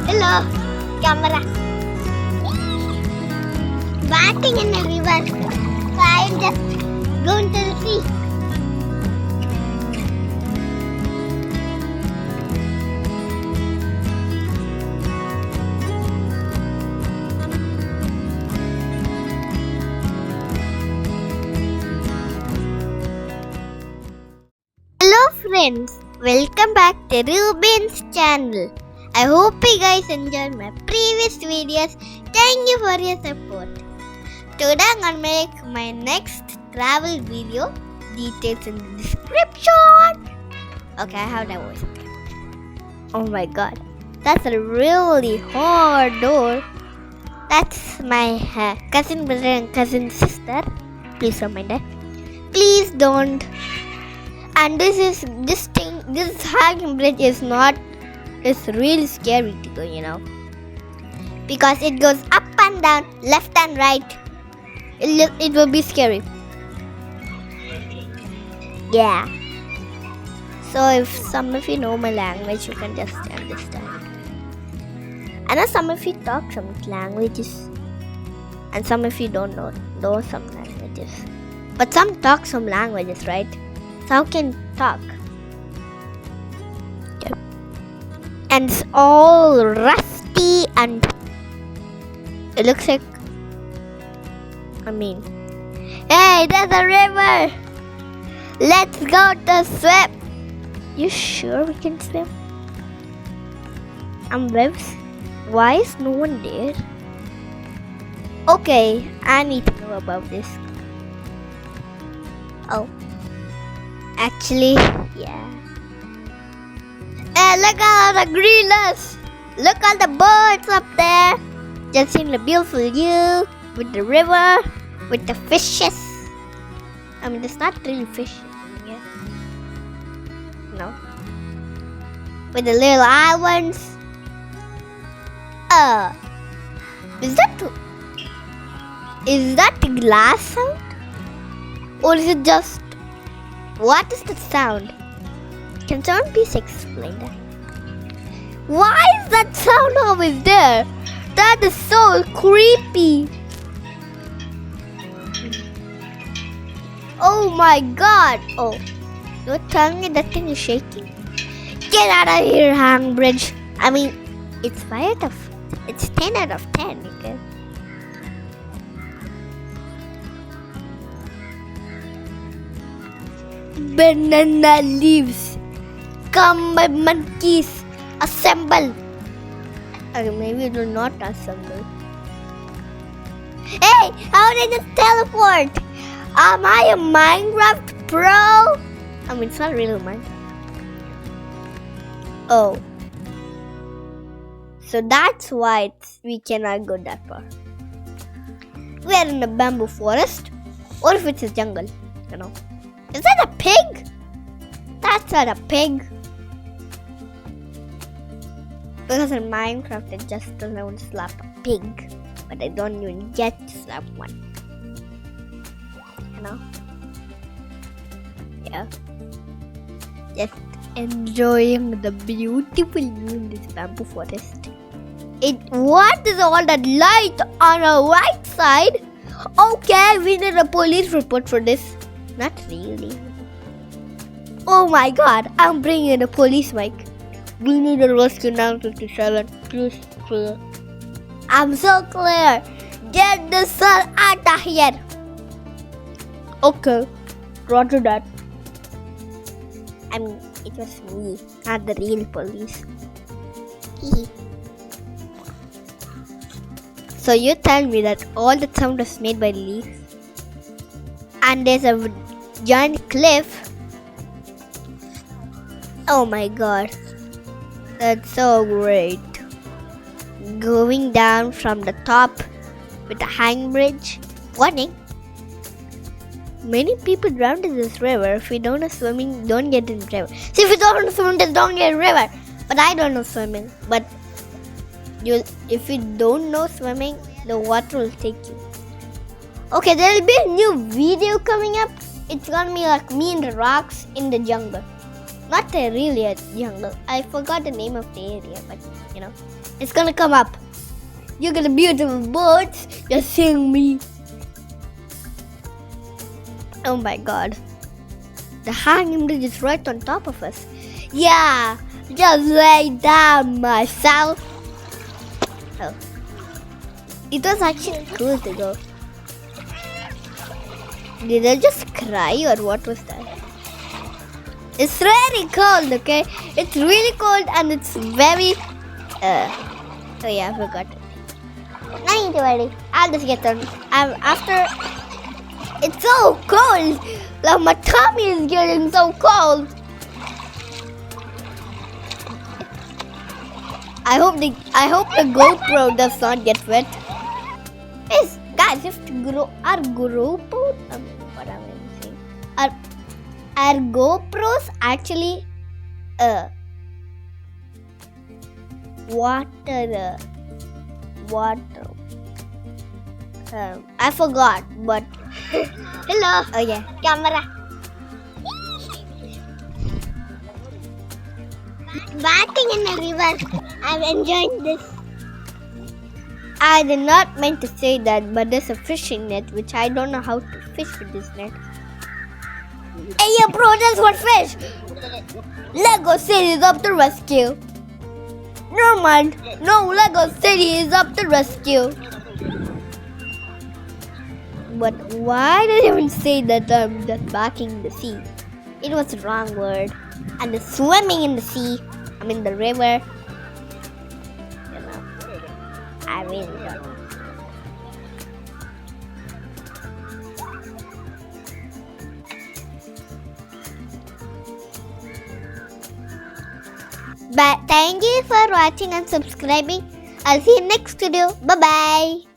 Hello, camera. Batting in the river. So I'm just going to the sea. Hello friends, welcome back to Reubens channel. I hope you guys enjoyed my previous videos. Thank you for your support. Today I'm gonna make my next travel video. Details in the description. Okay, I have that voice. Oh my god, that's a really hard door. That's my cousin brother and cousin sister. Please don't mind that. Please don't. And this hanging bridge is really scary to go, because it goes up and down, left and right. It will be scary. Yeah. So if some of you know my language, you can just understand. I know some of you talk some languages, and some of you don't know some languages. But some talk some languages, right? So how can you talk? Yep. And it's all rusty and it looks like, hey, there's a river. Let's go to swim. You sure we can swim? Webs. Why is no one there? Okay, I need to know about this. Oh. Actually, yeah. Hey, look at all the greeners. Look at the birds up there. Just seeing the beautiful view with the river, with the fishes. There's not really fish here. No. With the little islands. Is that glass sound? Or is it just... What is the sound? Can someone please explain that? Why is that sound always there? That is so creepy. Oh my god. Oh, you're telling me that thing is shaking? Get out of here, hang bridge. It's 10 out of 10, okay? Banana leaves. Come, my monkeys. Assemble. Maybe it will not assemble. Hey, how did it teleport? Am I a Minecraft pro? It's not really Minecraft. Oh. So that's why we cannot go that far. We are in a bamboo forest. Or if it's a jungle, Is that a pig? That's not a pig. Because in Minecraft, it just doesn't slap a pig. But I don't even get to slap one. Yeah. Just enjoying the beautiful view in this bamboo forest. What is all that light on our right side? Okay, we need a police report for this. Not really. Oh my god, I'm bringing in a police mic. We need a rescue 957. Please. I'm so clear. Get the sun out of here. Okay, roger that. It was me, not the real police. So you tell me that all the sound was made by leaves? And there's a giant cliff. Oh my god, that's so great. Going down from the top with a hang bridge. Warning, many people drown in this river. If you don't know swimming, don't get in the river. See, if you don't know swimming, then don't get in the river. But I don't know swimming. But if you don't know swimming, the water will take you. Okay, there will be a new video coming up. It's gonna be like me in the rocks in the jungle. Not a really a jungle. I forgot the name of the area, but it's gonna come up. You got a beautiful birds just seeing me. Oh my god. The hanging bridge is right on top of us. Yeah, just lay down myself. Oh. It was actually cool to go. Did I just cry or what was that? It's very cold, okay? It's really cold and it's very... Oh yeah, I forgot it. No need to worry. I'll just get on. After... It's so cold! Like my tummy is getting so cold. I hope the GoPro does not get wet. Yes, guys, if our GoPro, what am I saying? Our GoPros actually water. I forgot, but hello. Oh yeah, camera. Bathing in the river. I'm enjoying this. I did not mean to say that, but there's a fishing net which I don't know how to fish with this net. Hey, yeah, bro, that's what fish. Lego City is up to rescue. No mind, no, Lego City is up to rescue. But why did I even say that I'm just backing in the sea? It was the wrong word. And the swimming in the sea, the river. I really don't know. But thank you for watching and subscribing. I'll see you next video. Bye bye.